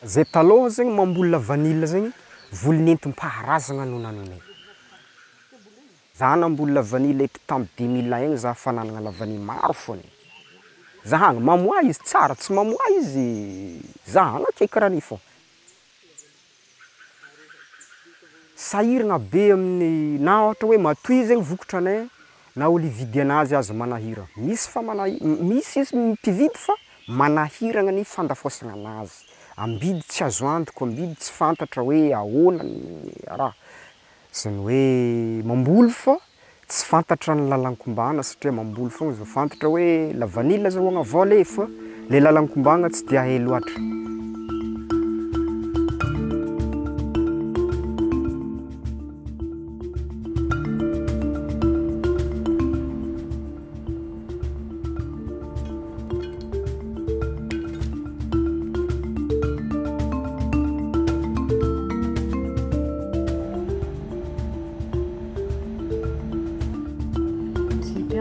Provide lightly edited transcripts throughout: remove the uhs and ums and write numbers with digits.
Zay taloha zegny mamboly vanille zegny voly nentim-paharazagna no nanonay. Za namboly vanille eto tamin'ny 2001 igny za fa nanagna la vanille maro fony. Zahagna mamoà izy tsara, tsy mamoà izy zahagna ake karaha io fô. Sahiragna be amin'ny na ohatra hoe matoy zegny vokatranay na olo hividy anazy aza manahira. Misy izy mpividy fa manahiragna ny fandafôsagna anazy. Ambidy tsy azo antoka, ambidy tsy fantatra hoe ahoana ny raha. Zany hoe mamboly fa tsy fantatra ny lalan-kombana satria mamboly foagna izy fantatra hoe la vanille azahoagna vola fa le lalan-kombana tsy de hay loatra.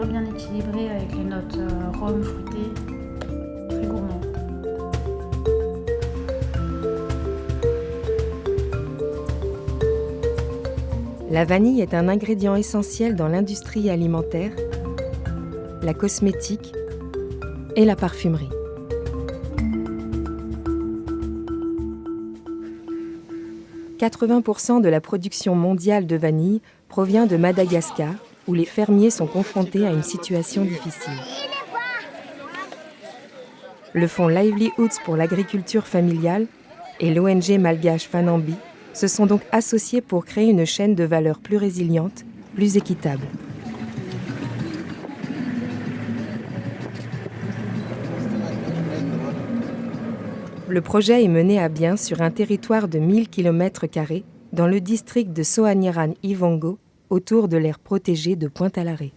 Bien équilibré avec les notes rhum fruité, très gourmand. La vanille est un ingrédient essentiel dans l'industrie alimentaire, la cosmétique et la parfumerie. « 80% de la production mondiale de vanille provient de Madagascar, où les fermiers sont confrontés à une situation difficile. Le fonds Livelihoods pour l'agriculture familiale et l'ONG malgache Fanambi se sont donc associés pour créer une chaîne de valeur plus résiliente, plus équitable. Le projet est mené à bien sur un territoire de 1000 km² dans le district de Soaniran-Ivongo, autour de l'aire protégée de Pointe-à-l'Arrêt.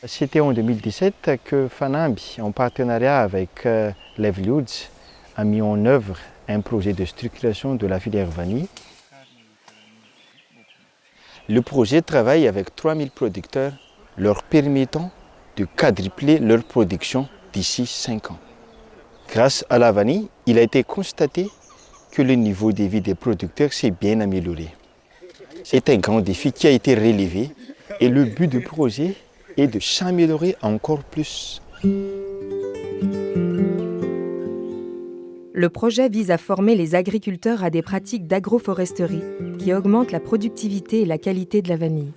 C'était en 2017 que Fanambi, en partenariat avec Livelihoods, a mis en œuvre un projet de structuration de la filière vanille. Le projet travaille avec 3000 producteurs, leur permettant de quadrupler leur production d'ici 5 ans. Grâce à la vanille, il a été constaté que le niveau de vie des producteurs s'est bien amélioré. C'est un grand défi qui a été relevé et le but du projet est de s'améliorer encore plus. Le projet vise à former les agriculteurs à des pratiques d'agroforesterie qui augmentent la productivité et la qualité de la vanille.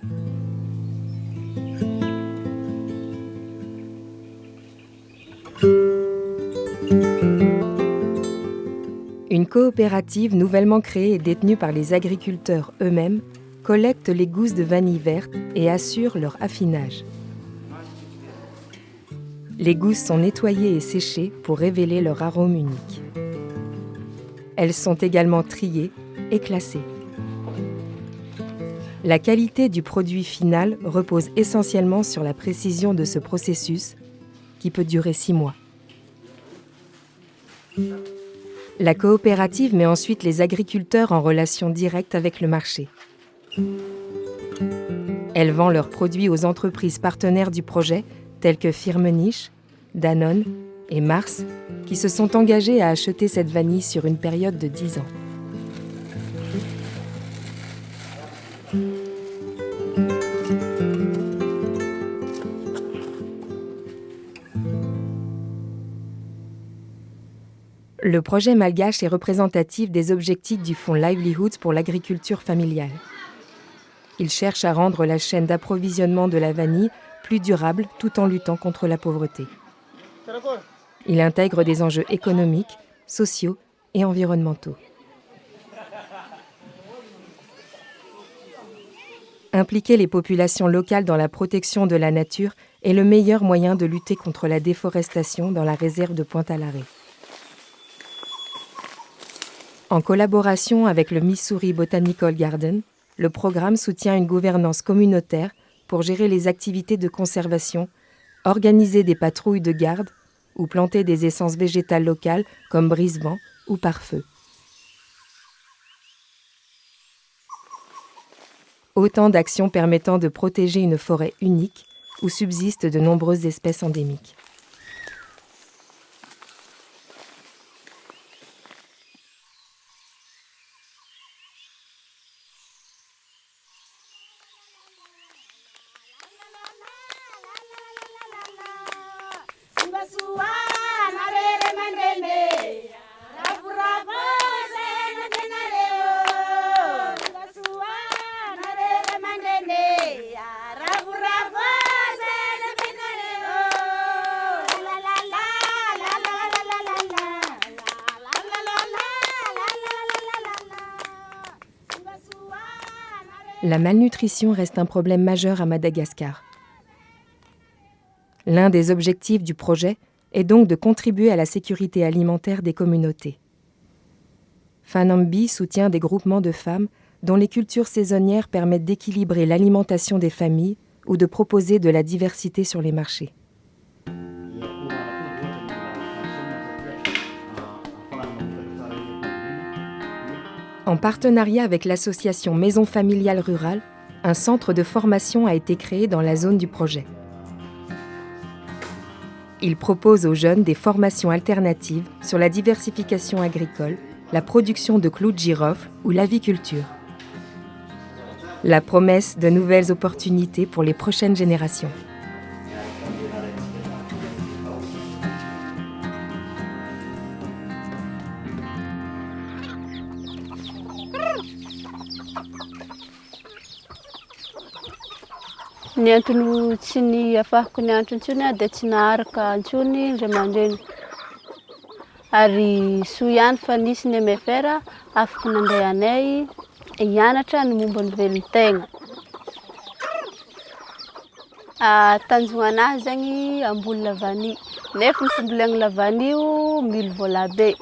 Une coopérative nouvellement créée et détenue par les agriculteurs eux-mêmes collecte les gousses de vanille verte et assure leur affinage. Les gousses sont nettoyées et séchées pour révéler leur arôme unique. Elles sont également triées et classées. La qualité du produit final repose essentiellement sur la précision de ce processus qui peut durer 6 mois. La coopérative met ensuite les agriculteurs en relation directe avec le marché. Elle vend leurs produits aux entreprises partenaires du projet, telles que Firmenich, Danone et Mars, qui se sont engagées à acheter cette vanille sur une période de 10 ans. Le projet malgache est représentatif des objectifs du fonds Livelihoods pour l'agriculture familiale. Il cherche à rendre la chaîne d'approvisionnement de la vanille plus durable tout en luttant contre la pauvreté. Il intègre des enjeux économiques, sociaux et environnementaux. Impliquer les populations locales dans la protection de la nature est le meilleur moyen de lutter contre la déforestation dans la réserve de Pointe-à-l'Arrêt. En collaboration avec le Missouri Botanical Garden, le programme soutient une gouvernance communautaire pour gérer les activités de conservation, organiser des patrouilles de garde ou planter des essences végétales locales comme brise-vent ou pare-feu. Autant d'actions permettant de protéger une forêt unique où subsistent de nombreuses espèces endémiques. La malnutrition reste un problème majeur à Madagascar. L'un des objectifs du projet est donc de contribuer à la sécurité alimentaire des communautés. Fanambi soutient des groupements de femmes dont les cultures saisonnières permettent d'équilibrer l'alimentation des familles ou de proposer de la diversité sur les marchés. En partenariat avec l'association Maison familiale rurale, un centre de formation a été créé dans la zone du projet. Il propose aux jeunes des formations alternatives sur la diversification agricole, la production de clous de girofle ou l'aviculture. La promesse de nouvelles opportunités pour les prochaines générations. Ny antony tsy ny afahako ny antony intsony dia tsy naharaka intsony indray aman-dreny. Ary soa ihany fa nisy ny MFR afaka nandray anay hianatra ny momba ny velon-tegna. Tanjona anahy zagny amboly lavany. Nefa ny fambolena lavany io mily vola be.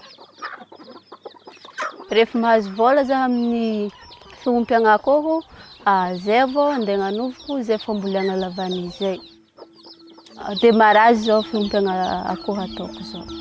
Rehefa mahazo vola zaho amin'ny fiompy agn'akoho, zay vao andeha hanovoko zay fambolena lavany zay. Demarrage zao fiompy akoho ataoko zao.